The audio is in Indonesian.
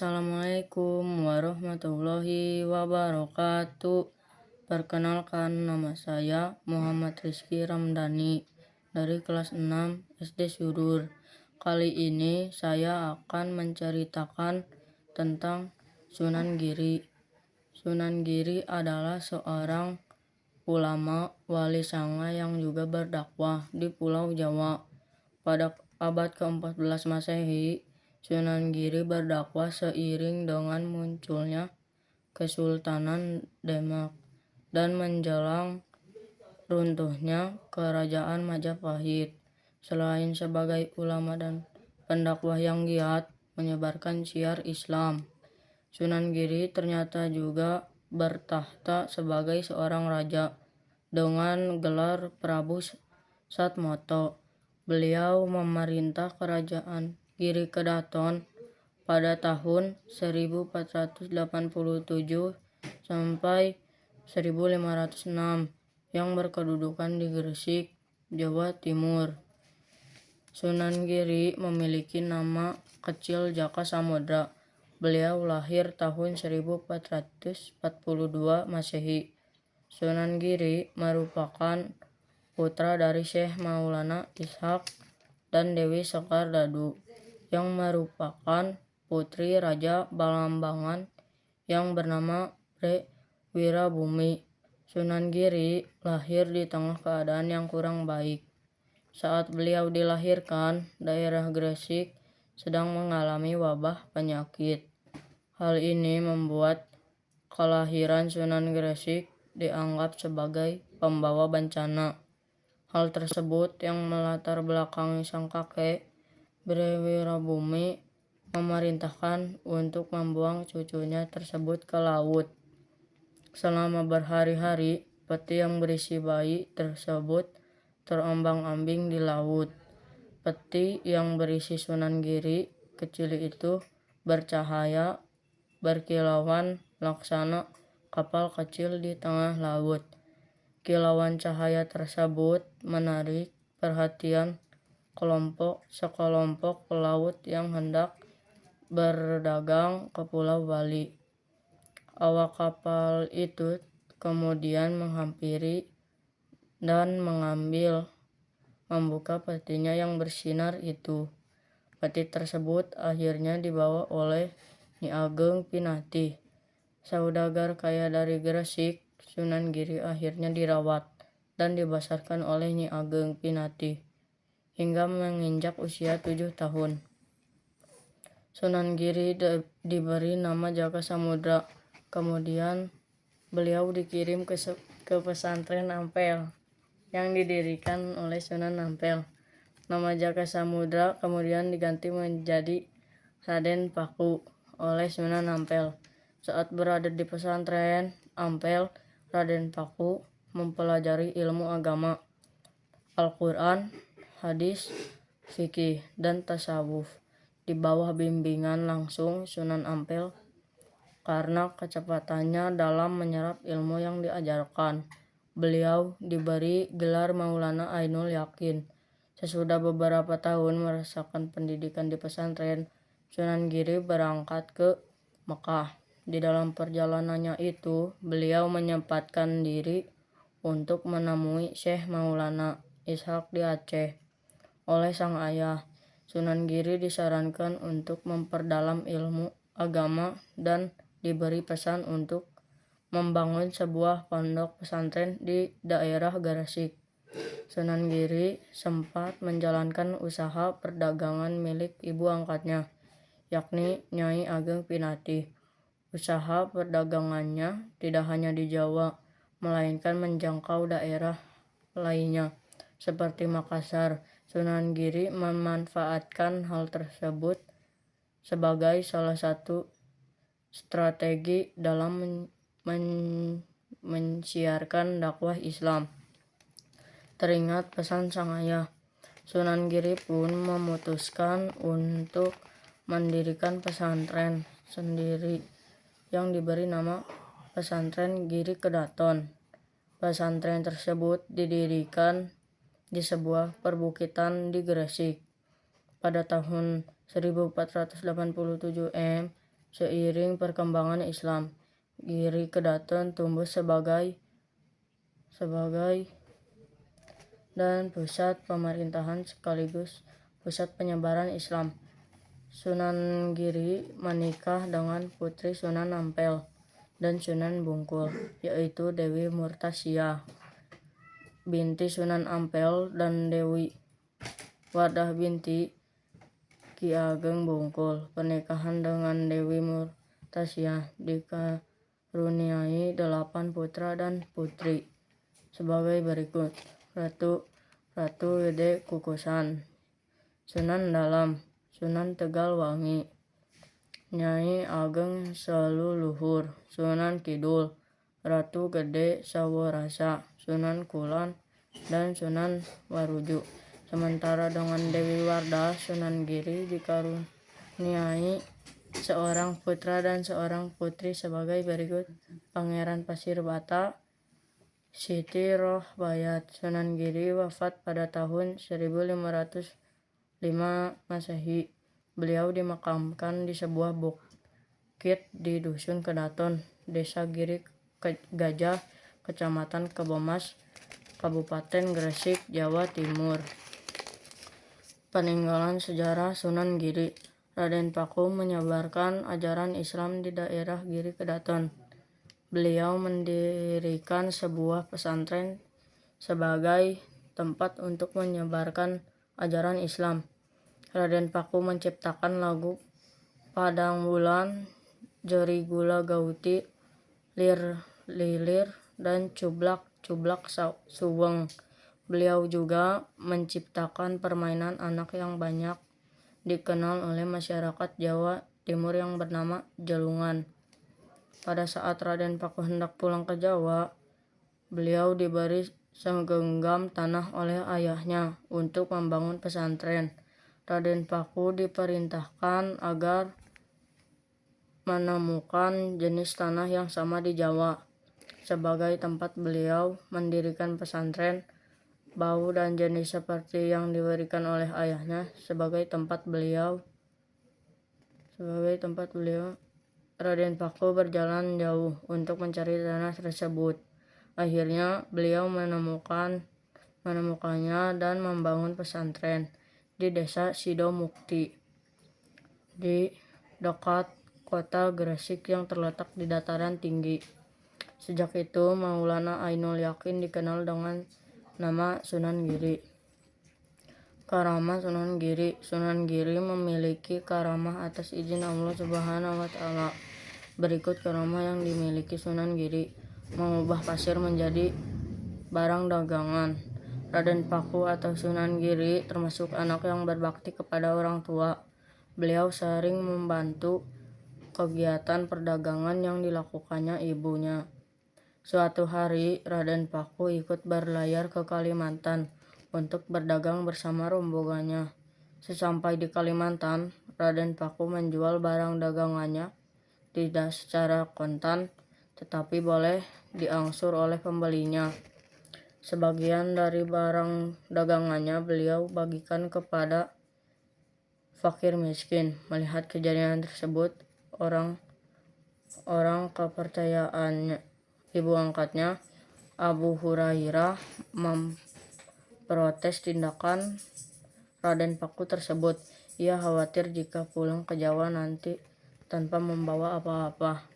Assalamualaikum warahmatullahi wabarakatuh. Perkenalkan, nama saya Muhammad Rizky Ramdhani dari kelas 6 SD Surur. Kali ini saya akan menceritakan tentang Sunan Giri. Sunan Giri adalah seorang ulama wali sanga yang juga berdakwah di Pulau Jawa. Pada abad ke-14 Masehi, Sunan Giri berdakwah seiring dengan munculnya Kesultanan Demak dan menjelang runtuhnya Kerajaan Majapahit. Selain sebagai ulama dan pendakwah yang giat menyebarkan syiar Islam, Sunan Giri ternyata juga bertahta sebagai seorang raja dengan gelar Prabu Satmoto. Beliau memerintah kerajaan Giri Kedaton pada tahun 1487 sampai 1506 yang berkedudukan di Gresik, Jawa Timur. Sunan Giri memiliki nama kecil Jaka Samudra. Beliau lahir tahun 1442 Masehi. Sunan Giri merupakan putra dari Syekh Maulana Ishaq dan Dewi Sekar Dadu yang merupakan putri Raja Balambangan yang bernama Re Wirabumi. Sunan Giri lahir di tengah keadaan yang kurang baik. Saat beliau dilahirkan, daerah Gresik sedang mengalami wabah penyakit. Hal ini membuat kelahiran Sunan Gresik dianggap sebagai pembawa bencana. Hal tersebut yang melatar belakangi sang kakek Bre Wirabumi memerintahkan untuk membuang cucunya tersebut ke laut. Selama berhari-hari, peti yang berisi bayi tersebut terombang-ambing di laut. Peti yang berisi Sunan Giri kecil itu bercahaya berkilauan laksana kapal kecil di tengah laut. Kilauan cahaya tersebut menarik perhatian sekelompok pelaut yang hendak berdagang ke Pulau Bali. Awak kapal itu kemudian menghampiri dan membuka petinya yang bersinar itu. Peti tersebut akhirnya dibawa oleh Nyi Ageng Pinatih, saudagar kaya dari Gresik. Sunan Giri akhirnya dirawat dan dibesarkan oleh Nyi Ageng Pinatih hingga menginjak usia 7 tahun. Sunan Giri diberi nama Jaka Samudra. Kemudian beliau dikirim ke pesantren Ampel yang didirikan oleh Sunan Ampel. Nama Jaka Samudra kemudian diganti menjadi Raden Paku oleh Sunan Ampel. Saat berada di pesantren Ampel, Raden Paku mempelajari ilmu agama, Al-Quran, hadis, fikih, dan tasawuf di bawah bimbingan langsung Sunan Ampel. Karena kecepatannya dalam menyerap ilmu yang diajarkan, beliau diberi gelar Maulana Ainul Yakin. Sesudah beberapa tahun merasakan pendidikan di pesantren, Sunan Giri berangkat ke Mekah. Di dalam perjalanannya itu, beliau menyempatkan diri untuk menemui Syekh Maulana Ishaq di Aceh. Oleh sang ayah, Sunan Giri disarankan untuk memperdalam ilmu agama dan diberi pesan untuk membangun sebuah pondok pesantren di daerah Gresik. Sunan Giri sempat menjalankan usaha perdagangan milik ibu angkatnya, yakni Nyai Ageng Pinatih. Usaha perdagangannya tidak hanya di Jawa, melainkan menjangkau daerah lainnya seperti Makassar. Sunan Giri memanfaatkan hal tersebut sebagai salah satu strategi dalam mensiarkan dakwah Islam. Teringat pesan sang ayah, Sunan Giri pun memutuskan untuk mendirikan pesantren sendiri yang diberi nama Pesantren Giri Kedaton. Pesantren tersebut didirikan di sebuah perbukitan di Gresik. Pada tahun 1487 Seiring perkembangan Islam, Giri Kedaton tumbuh sebagai dan pusat pemerintahan sekaligus pusat penyebaran Islam. Sunan Giri menikah dengan putri Sunan Ampel dan Sunan Bungkul, yaitu Dewi Murtasia binti Sunan Ampel dan Dewi Wardah binti Ki Ageng Bungkul. Pernikahan dengan Dewi Murtasia dikaruniai 8 putra dan putri sebagai berikut: Ratu Gede Kukusan, Sunan Dalam, Sunan Tegal Wangi, Nyai Ageng Saluluhur, Sunan Kidul, Ratu Gede Saworasa, Sunan Kulan, dan Sunan Waruju. Sementara dengan Dewi Wardah, Sunan Giri dikaruniai seorang putra dan seorang putri sebagai berikut: Pangeran Pasir Bata, Siti Rohbayat. Sunan Giri wafat pada tahun 1505 Masehi. Beliau dimakamkan di sebuah bukit di Dusun Kedaton, Desa Giri Gajah, Kecamatan Kebomas, Kabupaten Gresik, Jawa Timur. Peninggalan sejarah Sunan Giri. Raden Paku menyebarkan ajaran Islam di daerah Giri Kedaton. Beliau mendirikan sebuah pesantren sebagai tempat untuk menyebarkan ajaran Islam. Raden Paku menciptakan lagu Padang Bulan, Jeri Gula Gauti, Lir Lilir, dan Cublak Suweng. Beliau juga menciptakan permainan anak yang banyak dikenal oleh masyarakat Jawa Timur yang bernama jelungan. Pada saat Raden Paku hendak pulang ke Jawa, beliau diberi segenggam tanah oleh ayahnya untuk membangun pesantren. Raden Paku diperintahkan agar menemukan jenis tanah yang sama di Jawa sebagai tempat beliau mendirikan pesantren. Bau dan jenis seperti yang diberikan oleh ayahnya sebagai tempat beliau. Raden Paku berjalan jauh untuk mencari tanah tersebut. Akhirnya beliau menemukannya dan membangun pesantren di Desa Sidomukti di dekat kota Gresik yang terletak di dataran tinggi. Sejak itu Maulana Ainul Yakin dikenal dengan nama Sunan Giri. Karamah Sunan Giri. Sunan Giri memiliki karamah atas izin Allah Subhanahu wa Ta'ala. Berikut karamah yang dimiliki Sunan Giri: mengubah pasir menjadi barang dagangan. Raden Paku atau Sunan Giri termasuk anak yang berbakti kepada orang tua. Beliau sering membantu kegiatan perdagangan yang dilakukannya ibunya. Suatu hari Raden Paku ikut berlayar ke Kalimantan untuk berdagang bersama rombongannya. Sesampai di Kalimantan, Raden Paku menjual barang dagangannya tidak secara kontan, tetapi boleh diangsur oleh pembelinya. Sebagian dari barang dagangannya beliau bagikan kepada fakir miskin. Melihat kejadian tersebut, orang kepercayaannya ibu angkatnya, Abu Hurairah, memprotes tindakan Raden Paku tersebut. Ia khawatir jika pulang ke Jawa nanti tanpa membawa apa-apa.